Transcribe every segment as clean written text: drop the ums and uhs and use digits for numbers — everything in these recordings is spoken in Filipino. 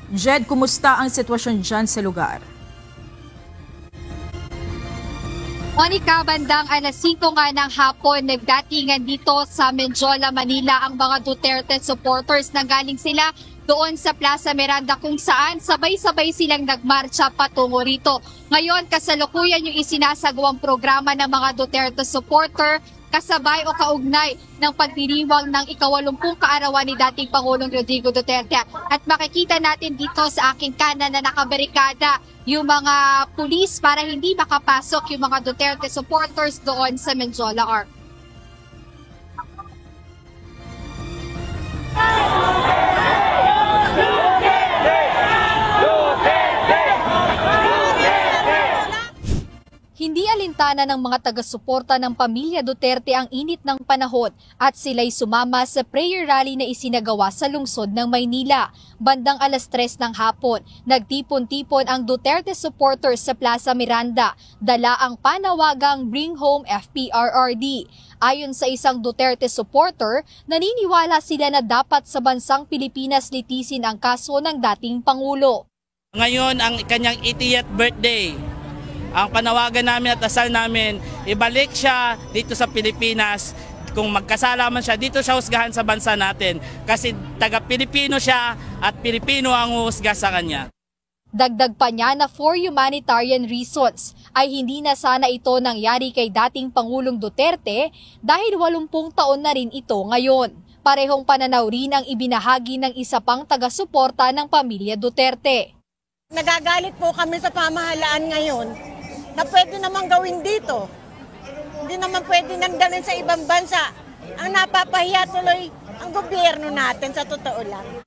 Jed, kumusta ang sitwasyon dyan sa lugar? Monica, bandang alas 5 nga ng hapon, nagdatingan dito sa Menjola, Manila ang mga Duterte supporters. Nanggaling sila doon sa Plaza Miranda kung saan sabay-sabay silang nagmarcha patungo rito. Ngayon, kasalukuyan yung isinasagawang programa ng mga Duterte supporter kasabay o kaugnay ng pagdiriwang ng ika-80 kaarawan ni dating Pangulong Rodrigo Duterte. At makikita natin dito sa aking kanan na nakabarikada yung mga pulis para hindi makapasok yung mga Duterte supporters doon sa Menjola Arc. Hindi alintana ng mga taga-suporta ng pamilya Duterte ang init ng panahon at sila'y sumama sa prayer rally na isinagawa sa lungsod ng Maynila. Bandang alas 3 ng hapon, nagtipon-tipon ang Duterte supporters sa Plaza Miranda, dala ang panawagang Bring Home FPRRD. Ayon sa isang Duterte supporter, naniniwala sila na dapat sa bansang Pilipinas litisin ang kaso ng dating Pangulo. Ngayon ang kanyang 80th birthday. Ang panawagan namin at asal namin, ibalik siya dito sa Pilipinas. Kung magkasala man siya, dito siya husgahan sa bansa natin. Kasi taga-Pilipino siya at Pilipino ang husga sa kanya. Dagdag pa niya na for humanitarian reasons ay hindi na sana ito nangyari kay dating Pangulong Duterte dahil 80 taon na rin ito ngayon. Parehong pananaw rin ang ibinahagi ng isa pang taga-suporta ng pamilya Duterte. Nagagalit po kami sa pamahalaan ngayon na pwede naman gawin dito. Hindi naman pwede nang dalhin sa ibang bansa. Ang napapahiya tuloy ang gobyerno natin sa totoo lang.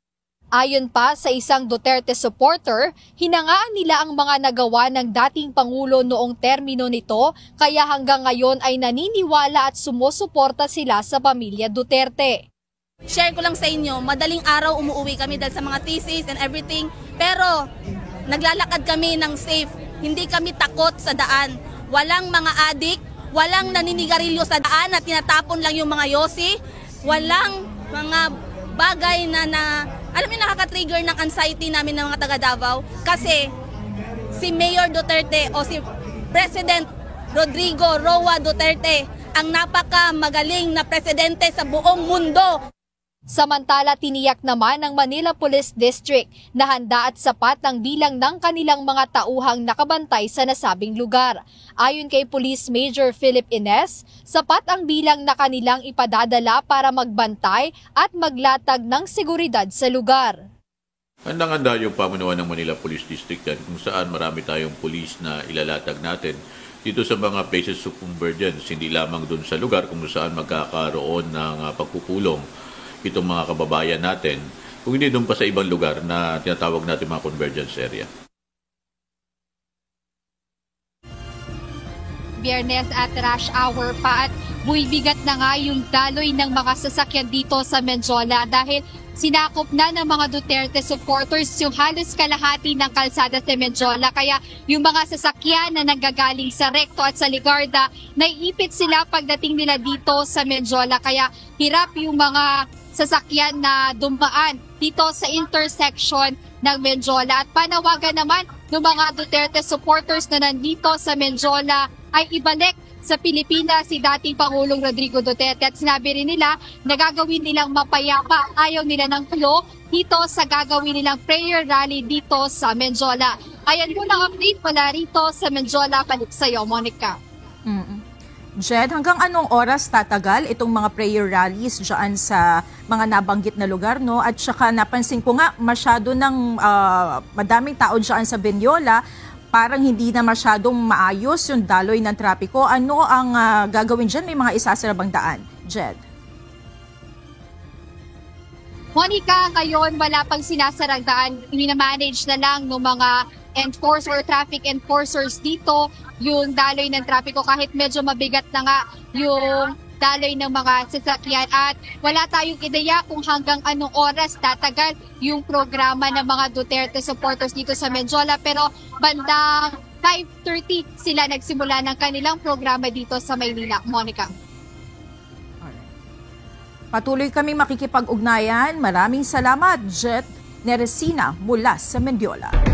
Ayon pa sa isang Duterte supporter, hinangaan nila ang mga nagawa ng dating Pangulo noong termino nito kaya hanggang ngayon ay naniniwala at sumusuporta sila sa pamilya Duterte. Share ko lang sa inyo, madaling araw umuwi kami dahil sa mga thesis and everything, pero naglalakad kami ng safe. Hindi kami takot sa daan. Walang mga adik, walang naninigarilyo sa daan at tinatapon lang yung mga yosi. Walang mga bagay na alam niyo, nakaka-trigger ng anxiety namin ng mga taga Davao. Kasi si Mayor Duterte o si President Rodrigo Roa Duterte ang napaka-magaling na presidente sa buong mundo. Samantala, tiniyak naman ng Manila Police District na handa at sapat ang bilang ng kanilang mga tauhang nakabantay sa nasabing lugar. Ayon kay Police Major Philip Ines, sapat ang bilang na kanilang ipadadala para magbantay at maglatag ng seguridad sa lugar. Handang-handa yung pamunuan ng Manila Police District kung saan marami tayong pulis na ilalatag natin dito sa mga places of convergence, hindi lamang doon sa lugar kung saan magkakaroon ng pagpupulong itong mga kababayan natin, kung hindi doon pa sa ibang lugar na tinatawag natin mga convergence area. Biyernes at rush hour pa at buwibigat na nga yung daloy ng mga sasakyan dito sa Menjola dahil sinakop na ng mga Duterte supporters yung halos kalahati ng kalsada sa Menjola. Kaya yung mga sasakyan na nanggagaling sa Recto at sa Ligarda, naiipit sila pagdating nila dito sa Menjola. Kaya hirap yung mga sasakyan na dumaan dito sa intersection ng Menjola. At panawagan naman ng mga Duterte supporters na nandito sa Menjola ay ibalik sa Pilipinas si dating Pangulong Rodrigo Duterte at sinabi rin nila na gagawin nilang mapayapa, ayaw nila ng gulo dito sa gagawin nilang prayer rally dito sa Menjola. Ayan po ang update mula rito sa Menjola. Balik sa iyo, Monica. Jed, hanggang anong oras tatagal itong mga prayer rallies dyan sa mga nabanggit na lugar, no? At saka napansin ko nga masyado ng madaming tao dyan sa Benyola, parang hindi na masyadong maayos yung daloy ng trapiko. Ano ang gagawin dyan? May mga isasarabang daan, Jed? Monica, ngayon wala pang sinasarang daan. Minamanage na lang ng mga traffic enforcers dito yung daloy ng trapiko kahit medyo mabigat na nga yung daloy ng mga sasakyan at wala tayong ideya kung hanggang anong oras tatagal yung programa ng mga Duterte supporters dito sa Menjola, pero bandang 5:30 sila nagsimula ng kanilang programa dito sa Maynila. Monica. Patuloy kami makikipag-ugnayan. Maraming salamat, Jet. Neresina mula sa Mendiola.